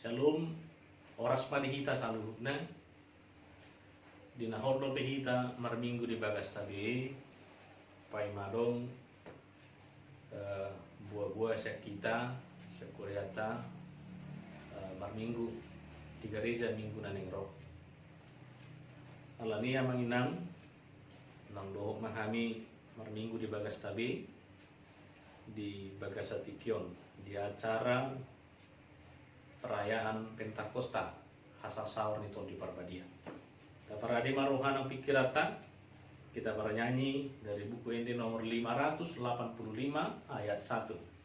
Shalom, oras panihita saluhukna. Dinahor lo behita marminggu di bagas tabi. Pai madong buah-buah kita sekuriata marminggu di gereja minggu naneng roh. Alania manginang nang dohok mahami marminggu di bagas tabi di Bagas Atikion di acara perayaan Pentakosta Hasal Sawar nito di Parbadia. Taparade maruhanang pikirata kita bernyanyi dari buku Ende nomor 585 ayat 1.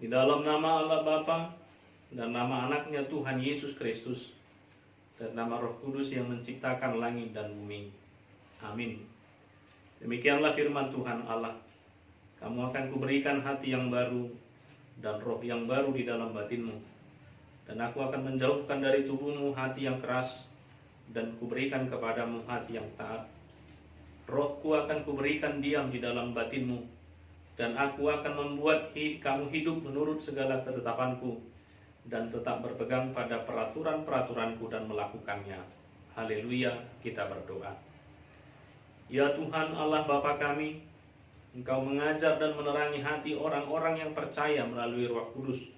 Di dalam nama Allah Bapa dan nama anaknya Tuhan Yesus Kristus dan nama Roh Kudus yang menciptakan langit dan bumi. Amin. Demikianlah firman Tuhan Allah. Kamu akan kuberikan hati yang baru dan roh yang baru di dalam batinmu. Dan aku akan menjauhkan dari tubuhmu hati yang keras dan kuberikan kepadamu hati yang taat. Rohku akan kuberikan diam di dalam batinmu. Dan aku akan membuat kamu hidup menurut segala ketetapanku dan tetap berpegang pada peraturan-peraturanku dan melakukannya. Haleluya, kita berdoa. Ya Tuhan Allah Bapa kami, Engkau mengajar dan menerangi hati orang-orang yang percaya melalui Roh Kudus.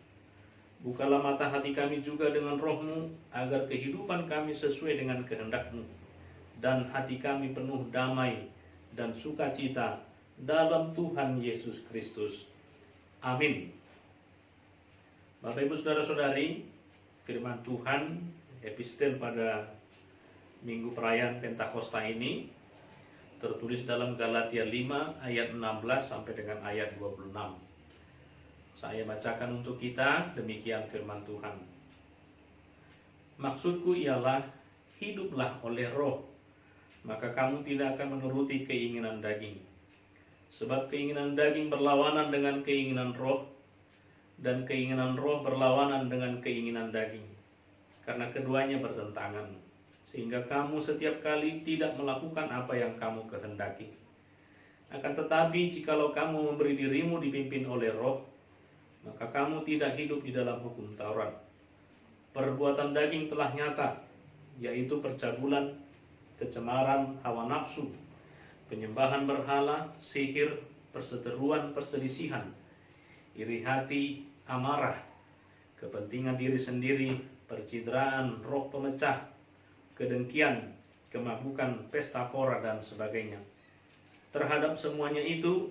Bukalah mata hati kami juga dengan Roh-Mu, agar kehidupan kami sesuai dengan kehendak-Mu, dan hati kami penuh damai dan sukacita dalam Tuhan Yesus Kristus. Amin. Bapak Ibu Saudara-saudari, firman Tuhan epistel pada minggu perayaan Pentakosta ini tertulis dalam Galatia 5 ayat 16 sampai dengan ayat 26. Saya bacakan untuk kita, demikian firman Tuhan. Maksudku ialah, hiduplah oleh Roh, maka kamu tidak akan menuruti keinginan daging. Sebab keinginan daging berlawanan dengan keinginan roh, dan keinginan roh berlawanan dengan keinginan daging. Karena keduanya bertentangan, sehingga kamu setiap kali tidak melakukan apa yang kamu kehendaki. Akan tetapi jikalau kamu memberi dirimu dipimpin oleh roh, maka kamu tidak hidup di dalam hukum Taurat. Perbuatan daging telah nyata, yaitu percabulan, kecemaran, hawa nafsu, penyembahan berhala, sihir, perseteruan, perselisihan, iri hati, amarah, kepentingan diri sendiri, percidraan, roh pemecah, kedengkian, kemabukan, pesta pora, dan sebagainya. Terhadap semuanya itu,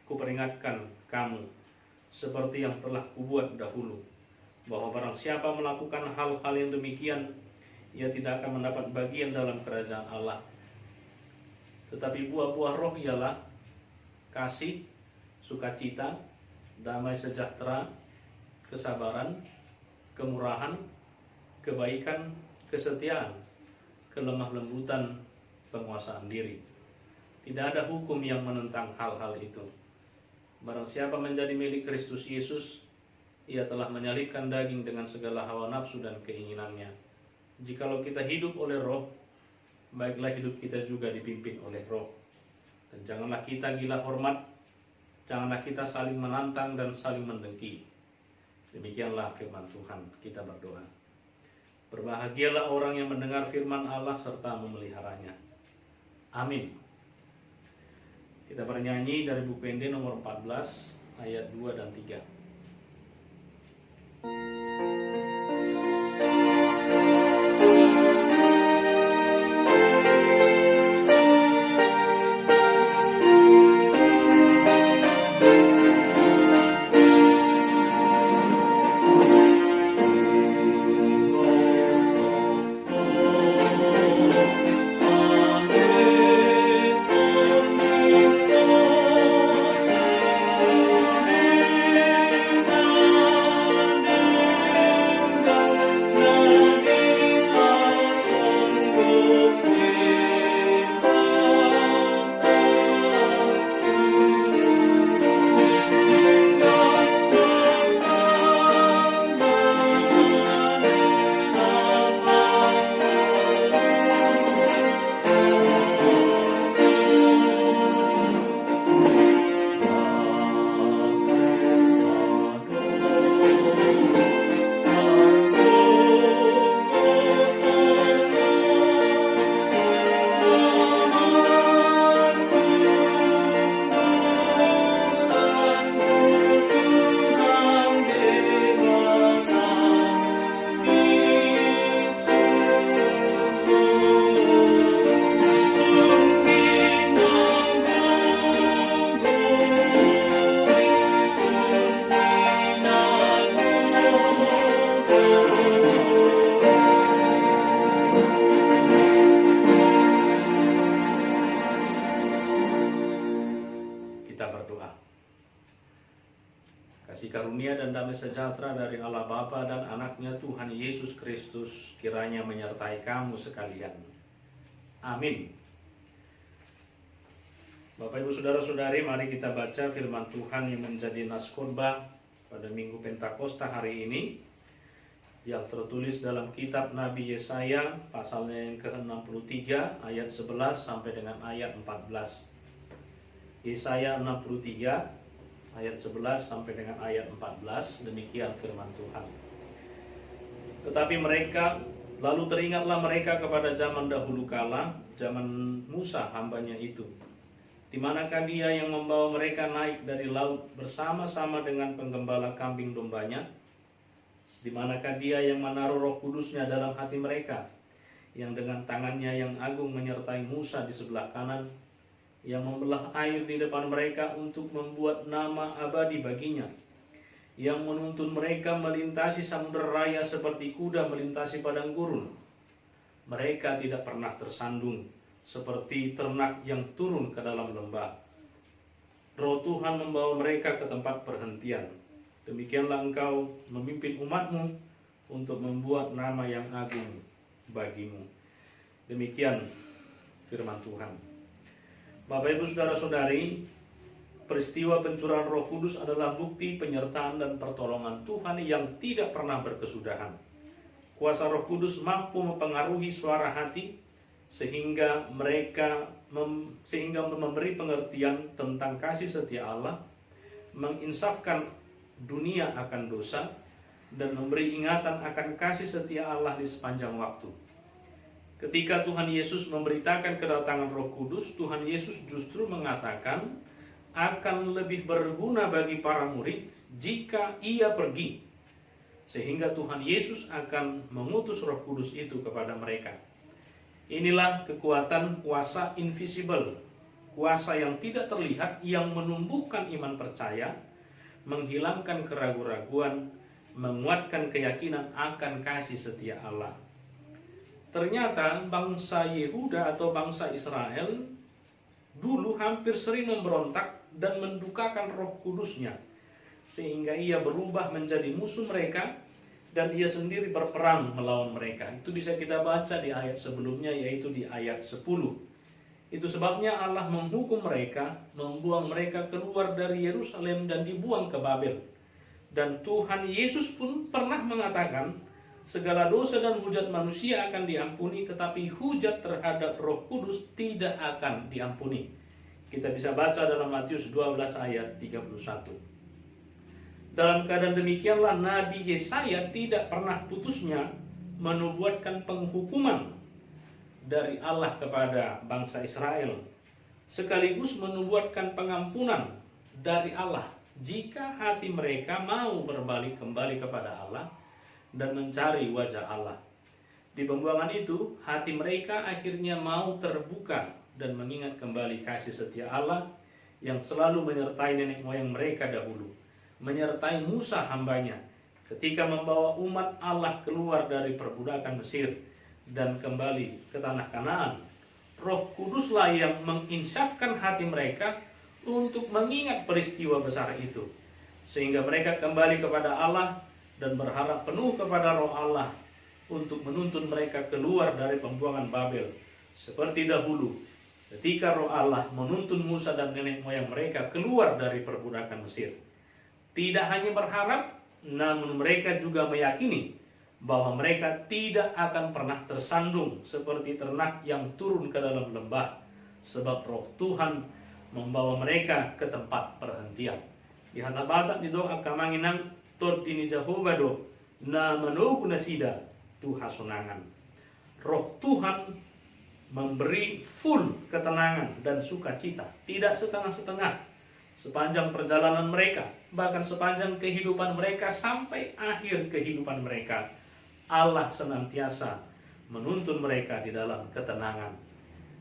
kuperingatkan kamu, seperti yang telah kubuat dahulu, bahwa barang siapa melakukan hal-hal yang demikian, ia tidak akan mendapat bagian dalam kerajaan Allah. Tetapi buah-buah roh ialah kasih, sukacita, damai sejahtera, kesabaran, kemurahan, kebaikan, kesetiaan, kelemah lembutan, penguasaan diri. Tidak ada hukum yang menentang hal-hal itu. Barang siapa menjadi milik Kristus Yesus, ia telah menyalibkan daging dengan segala hawa nafsu dan keinginannya. Jikalau kita hidup oleh roh, baiklah hidup kita juga dipimpin oleh roh. Dan janganlah kita gila hormat Janganlah kita saling menantang dan saling mendengki. Demikianlah firman Tuhan. Kita berdoa. Berbahagialah orang yang mendengar firman Allah serta memeliharanya. Amin. Kita bernyanyi dari buku ND nomor 14 ayat 2 dan 3. Kasih karunia dan damai sejahtera dari Allah Bapa dan Anaknya Tuhan Yesus Kristus kiranya menyertai kamu sekalian. Amin. Bapak Ibu Saudara-saudari, mari kita baca firman Tuhan yang menjadi nas khotbah pada Minggu Pentakosta hari ini, yang tertulis dalam kitab Nabi Yesaya pasalnya yang ke-63 ayat 11 sampai dengan ayat 14. Yesaya 63 ayat 11 sampai dengan ayat 14, demikian firman Tuhan. Tetapi mereka, lalu teringatlah mereka kepada zaman dahulu kala, zaman Musa hambanya itu. Di manakah dia yang membawa mereka naik dari laut bersama-sama dengan penggembala kambing dombanya? Di manakah dia yang menaruh Roh Kudusnya dalam hati mereka, yang dengan tangannya yang agung menyertai Musa di sebelah kanan, yang membelah air di depan mereka untuk membuat nama abadi baginya, yang menuntun mereka melintasi samudera raya seperti kuda melintasi padang gurun. Mereka tidak pernah tersandung seperti ternak yang turun ke dalam lembah. Roh Tuhan membawa mereka ke tempat perhentian. Demikianlah engkau memimpin umatmu untuk membuat nama yang agung bagimu. Demikian firman Tuhan. Bapak Ibu Saudara-saudari, peristiwa pencurahan Roh Kudus adalah bukti penyertaan dan pertolongan Tuhan yang tidak pernah berkesudahan. Kuasa Roh Kudus mampu mempengaruhi suara hati sehingga memberi pengertian tentang kasih setia Allah, menginsafkan dunia akan dosa, dan memberi ingatan akan kasih setia Allah di sepanjang waktu. Ketika Tuhan Yesus memberitakan kedatangan Roh Kudus, Tuhan Yesus justru mengatakan akan lebih berguna bagi para murid jika Ia pergi, sehingga Tuhan Yesus akan mengutus Roh Kudus itu kepada mereka. Inilah kekuatan kuasa invisible, kuasa yang tidak terlihat yang menumbuhkan iman percaya, menghilangkan keraguan-raguan, menguatkan keyakinan akan kasih setia Allah. Ternyata bangsa Yehuda atau bangsa Israel dulu hampir sering memberontak dan mendukakan Roh Kudusnya, sehingga ia berubah menjadi musuh mereka dan ia sendiri berperang melawan mereka. Itu bisa kita baca di ayat sebelumnya, yaitu di ayat 10. Itu sebabnya Allah menghukum mereka, membuang mereka keluar dari Yerusalem dan dibuang ke Babel. Dan Tuhan Yesus pun pernah mengatakan, segala dosa dan hujat manusia akan diampuni, tetapi hujat terhadap Roh Kudus tidak akan diampuni. Kita bisa baca dalam Matius 12 ayat 31. Dalam keadaan demikianlah Nabi Yesaya tidak pernah putusnya menubuatkan penghukuman dari Allah kepada bangsa Israel, sekaligus menubuatkan pengampunan dari Allah jika hati mereka mau berbalik kembali kepada Allah dan mencari wajah Allah. Di pembuangan itu, hati mereka akhirnya mau terbuka dan mengingat kembali kasih setia Allah yang selalu menyertai nenek moyang mereka dahulu, menyertai Musa hambanya ketika membawa umat Allah keluar dari perbudakan Mesir dan kembali ke tanah Kanaan. Roh Kuduslah yang menginsafkan hati mereka untuk mengingat peristiwa besar itu, sehingga mereka kembali kepada Allah dan berharap penuh kepada Roh Allah untuk menuntun mereka keluar dari pembuangan Babel, seperti dahulu ketika Roh Allah menuntun Musa dan nenek moyang mereka keluar dari perbudakan Mesir. Tidak hanya berharap, namun mereka juga meyakini bahwa mereka tidak akan pernah tersandung seperti ternak yang turun ke dalam lembah, sebab Roh Tuhan membawa mereka ke tempat perhentian. Di hata-bata di doa kamanginang tod ini Jehovah do na manogu nasida Tuhan sunangan. Roh Tuhan memberi full ketenangan dan sukacita, tidak setengah-setengah sepanjang perjalanan mereka, bahkan sepanjang kehidupan mereka sampai akhir kehidupan mereka. Allah senantiasa menuntun mereka di dalam ketenangan.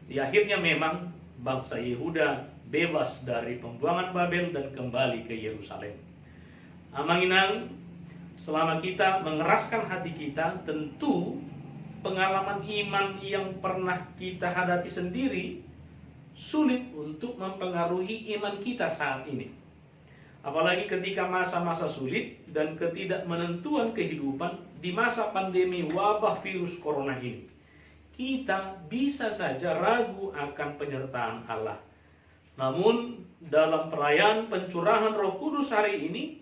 Di akhirnya memang bangsa Yehuda bebas dari pembuangan Babel dan kembali ke Yerusalem. Amanginang, selama kita mengeraskan hati kita, tentu pengalaman iman yang pernah kita hadapi sendiri sulit untuk mempengaruhi iman kita saat ini. Apalagi ketika masa-masa sulit dan ketidakmenentuan kehidupan di masa pandemi wabah virus corona ini, kita bisa saja ragu akan penyertaan Allah. Namun dalam perayaan pencurahan Roh Kudus hari ini,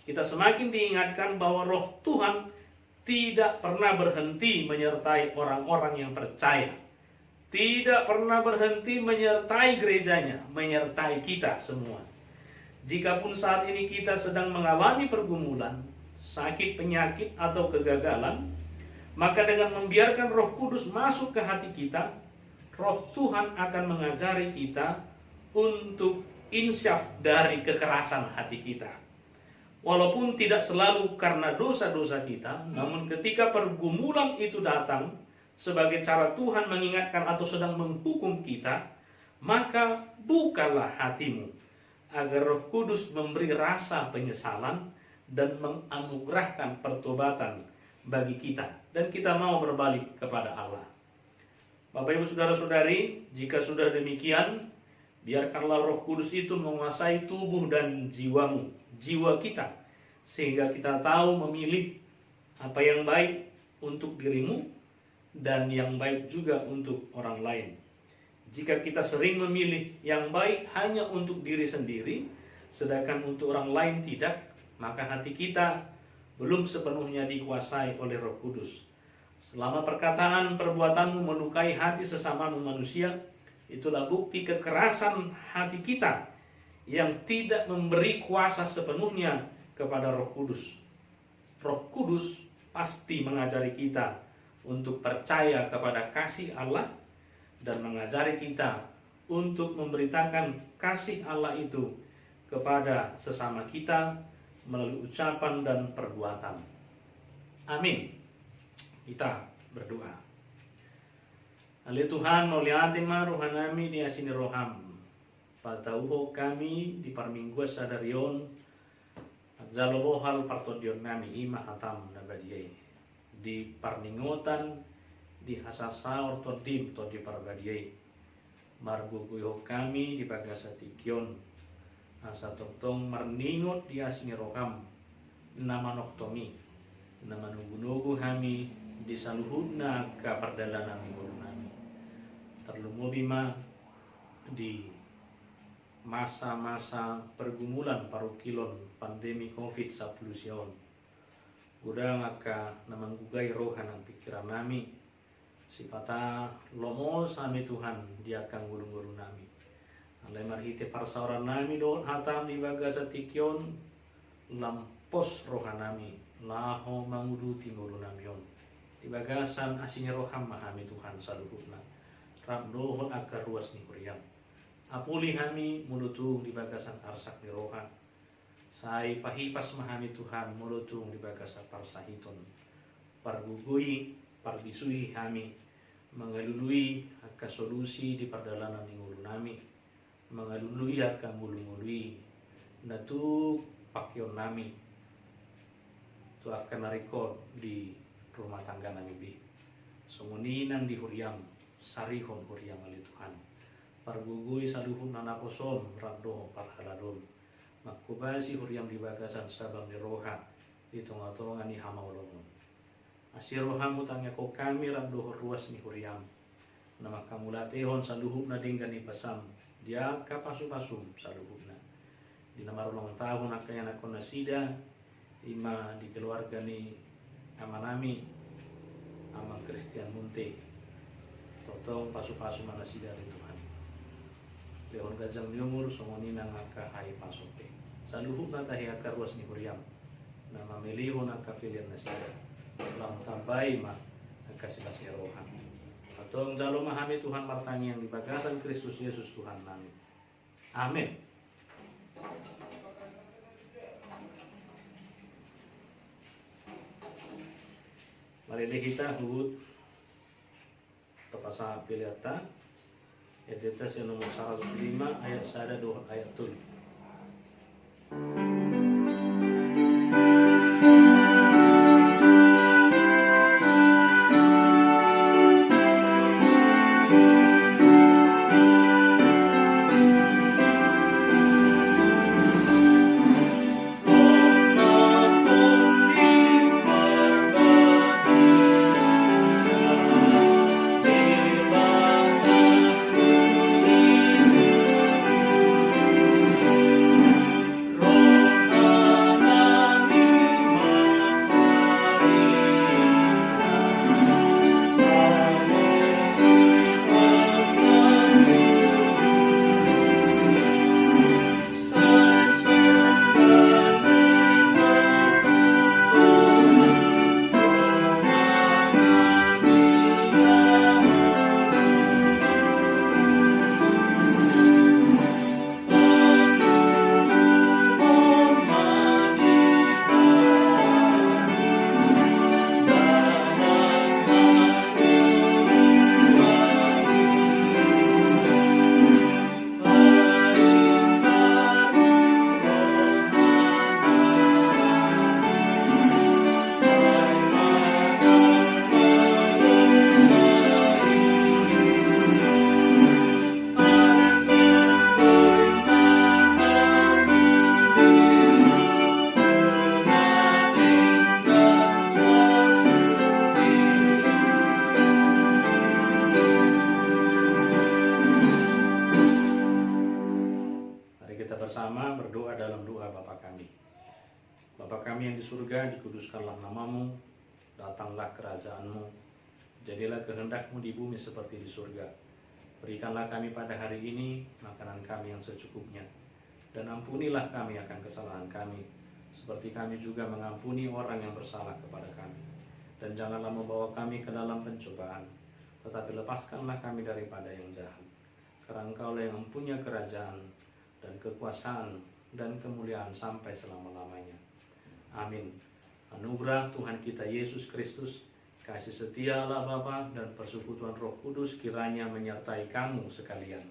kita semakin diingatkan bahwa Roh Tuhan tidak pernah berhenti menyertai orang-orang yang percaya, tidak pernah berhenti menyertai gerejanya, menyertai kita semua. Jikapun saat ini kita sedang mengalami pergumulan, sakit, penyakit, atau kegagalan, maka dengan membiarkan Roh Kudus masuk ke hati kita, Roh Tuhan akan mengajari kita untuk insyaf dari kekerasan hati kita. Walaupun tidak selalu karena dosa-dosa kita, namun ketika pergumulan itu datang sebagai cara Tuhan mengingatkan atau sedang menghukum kita, maka bukalah hatimu agar Roh Kudus memberi rasa penyesalan dan menganugerahkan pertobatan bagi kita, dan kita mau berbalik kepada Allah. Bapak Ibu saudara-saudari, jika sudah demikian, biarkanlah Roh Kudus itu menguasai tubuh dan jiwamu, jiwa kita, sehingga kita tahu memilih apa yang baik untuk dirimu dan yang baik juga untuk orang lain. Jika kita sering memilih yang baik hanya untuk diri sendiri, sedangkan untuk orang lain tidak, maka hati kita belum sepenuhnya dikuasai oleh Roh Kudus. Selama perkataan perbuatanmu melukai hati sesamamu manusia, itulah bukti kekerasan hati kita yang tidak memberi kuasa sepenuhnya kepada Roh Kudus. Roh Kudus pasti mengajari kita untuk percaya kepada kasih Allah dan mengajari kita untuk memberitakan kasih Allah itu kepada sesama kita melalui ucapan dan perbuatan. Amin. Kita berdoa. Ali Tuhan mauliatin rohanami di asini roham. Patauho kami di parminggu sadarion jalobohal partodion nami ima hatam nabadiye. Di parningotan di hasasa ortodim to di pargadiyai marguguyo kami di pagasatikion asa tongtong marningot di asini rokam nama noktomi nama nugu-nugu kami di saluhudna ka pardalanan minggu nami terlumu bima di masa-masa pergumulan parukilon pandemi COVID-19 udah ngaka namanggugai rohanan pikiran nami sipata lomo sami Tuhan dia akan guru-guru nami Alai marhite parsauran nami doon hatam di bagasa tikyon lampos rohanami laho manguduti ngulu namion di bagasan asinya roham mahami Tuhan saluhutna rab dohon akar ruas ni kuriam apuli hami mulutung di bagasan arsak ni rohan sai pahipas mahami Tuhan mulutung di bagasan parsahiton pargugui parbisui hami mengalului akka solusi di perdalanan ni ngulu nami mengalului akka ngulu-ngului natu pakyon nami tu akan narekod di rumah tangga nami bi sumuninang di huriam sarihon huriam ali Tuhan pargugui saluhun nanaposom raddo parhaladon makubasi huriam di bagasan sabang ni roha di tonga-tonga ni hamaulongon asirohamu tangya ko kami raddo ruas ni huriam nama kamu latehon saluhun na dinggan ni pasam dia kapasum-pasum saluhun na di nama ulang tahun akanya nakon nasida ima di keluarga ni amanami ama Christian Munte totong pasu-pasu mana sida dari Tuhan lehon gajang nyumur somoni nang aka hai pasope saluhuk na tahi aka ruas ni huriam nama melihon aka pilihan nasida lam tambai ma aka silasi rohan totong jalo mahami Tuhan martangi yang di bagasan Kristus Yesus Tuhan nami amin. Mari kita hut tepasa pilihan editas yang nomor 105 ayat 1 ayat 7. Bersama berdoa dalam doa Bapa kami. Bapa kami yang di surga, dikuduskanlah namamu, datanglah kerajaanmu, jadilah kehendakmu di bumi seperti di surga. Berikanlah kami pada hari ini makanan kami yang secukupnya, dan ampunilah kami akan kesalahan kami, seperti kami juga mengampuni orang yang bersalah kepada kami. Dan janganlah membawa kami ke dalam pencobaan, tetapi lepaskanlah kami daripada yang jahat. Karena Engkaulah yang mempunyai kerajaan, dan kekuasaan dan kemuliaan sampai selama-lamanya. Amin. Anugerah Tuhan kita Yesus Kristus, kasih setia Allah Bapa dan persekutuan Roh Kudus kiranya menyertai kamu sekalian.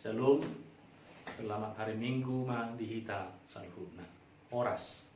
Shalom, selamat hari Minggu ma dihita saluhutna. Oras.